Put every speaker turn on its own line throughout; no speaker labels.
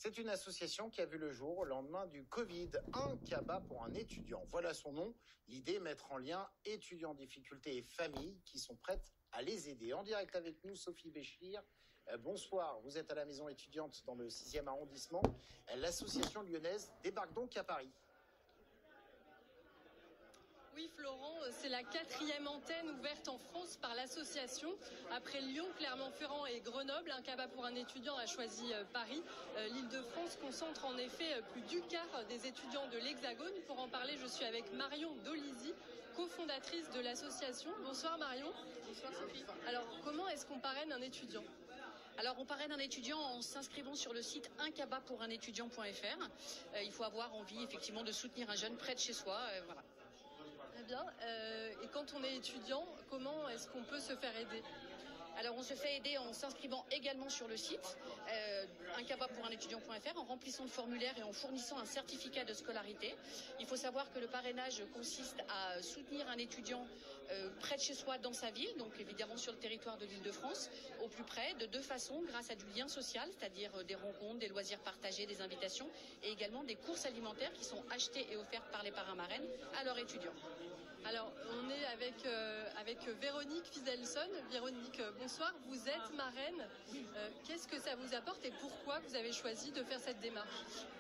C'est une association qui a vu le jour au lendemain du Covid, un cabas pour un étudiant. Voilà son nom. L'idée, mettre en lien étudiants en difficulté et familles qui sont prêtes à les aider. En direct avec nous, Sophie Béchir. Bonsoir, vous êtes à la maison étudiante dans le 6e arrondissement. L'association lyonnaise débarque donc à Paris.
Oui, Florent, c'est la 4e antenne ouverte en France par l'association. Après Lyon, Clermont-Ferrand et Grenoble, un cabas pour un étudiant a choisi Paris. L'Île-de-France concentre en effet plus du quart des étudiants de l'Hexagone. Pour en parler, je suis avec Marion Dolisi, cofondatrice de l'association. Bonsoir Marion.
Bonsoir Sophie.
Alors, comment est-ce qu'on parraine un étudiant ?
Alors on parraine un étudiant en s'inscrivant sur le site uncabaspouranétudiant.fr. Il faut avoir envie effectivement de soutenir un jeune près de chez soi. Voilà.
Très bien. Et quand on est étudiant, comment est-ce qu'on peut se faire aider ?
Alors on se fait aider en s'inscrivant également sur le site uncabaspouranétudiant.fr, en remplissant le formulaire et en fournissant un certificat de scolarité. Il faut savoir que le parrainage consiste à soutenir un étudiant près de chez soi dans sa ville, donc évidemment sur le territoire de l'Île-de-France, au plus près, de deux façons, grâce à du lien social, c'est-à-dire des rencontres, des loisirs partagés, des invitations, et également des courses alimentaires qui sont achetées et offertes par les parrains marraines à leurs étudiants.
Alors, on est avec Véronique Fizelson. Véronique, bonsoir. Vous êtes marraine. Qu'est-ce que ça vous apporte et pourquoi vous avez choisi de faire cette démarche ?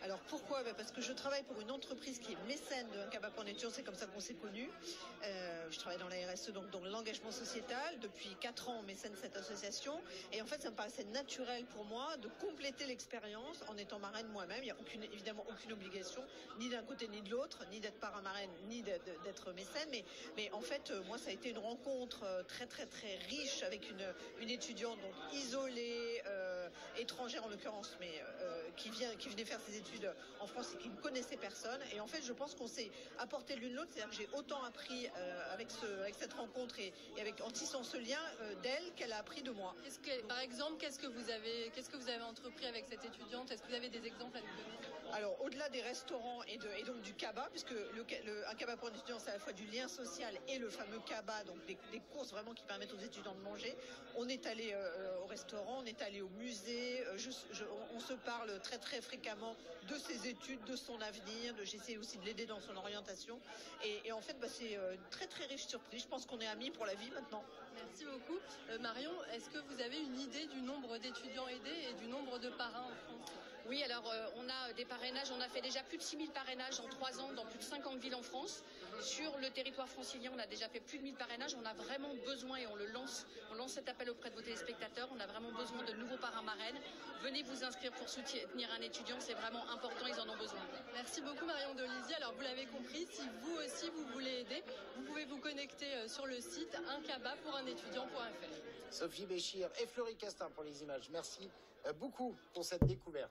Alors pourquoi ? Parce que je travaille pour une entreprise qui est mécène de Un cabas pour un étudiant, c'est comme ça qu'on s'est connus. Je travaille dans la RSE, donc dans l'engagement sociétal. Depuis 4 ans, on mécène cette association. Et en fait, ça me paraissait naturel pour moi de compléter l'expérience en étant marraine moi-même. Il n'y a évidemment aucune obligation, ni d'un côté ni de l'autre, ni d'être parrain marraine, ni d'être mécène. Mais en fait, moi, ça a été une rencontre très, très, très riche avec une étudiante donc isolée, étrangère en l'occurrence, mais qui venait faire ses études en France et qui ne connaissait personne. Et en fait, je pense qu'on s'est apporté l'une l'autre. C'est-à-dire que j'ai autant appris avec cette rencontre et en tissant ce lien d'elle qu'elle a appris de moi.
Par exemple, qu'est-ce que vous avez entrepris avec cette étudiante ? Est-ce que vous avez des exemples à nous donner ?
Alors, au-delà des restaurants et donc du cabas, puisque un cabas pour un étudiant, c'est à la fois du lien social et le fameux cabas, donc des courses vraiment qui permettent aux étudiants de manger. On est allé au restaurant, on est allé au musée, on se parle très très fréquemment de ses études, de son avenir, j'essaie aussi de l'aider dans son orientation. Et en fait, c'est une très très riche surprise. Je pense qu'on est amis pour la vie maintenant.
Merci beaucoup. Marion, est-ce que vous avez une idée du nombre d'étudiants aidés et du nombre de parrains en France ?
Oui, alors on a des parrainages, on a fait déjà plus de 6000 parrainages en 3 ans dans plus de 50 villes en France. Sur le territoire francilien, on a déjà fait plus de 1000 parrainages. On a vraiment besoin, et on lance cet appel auprès de vos téléspectateurs, on a vraiment besoin de nouveaux parrains marraines. Venez vous inscrire pour soutenir un étudiant, c'est vraiment important, ils en ont besoin.
Merci beaucoup Marion Dolisi. Alors vous l'avez compris, si vous aussi vous voulez aider, vous pouvez vous connecter sur le site uncabaspouranétudiant.fr.
Sophie Béchir et Fleury Castin pour les images. Merci beaucoup pour cette découverte.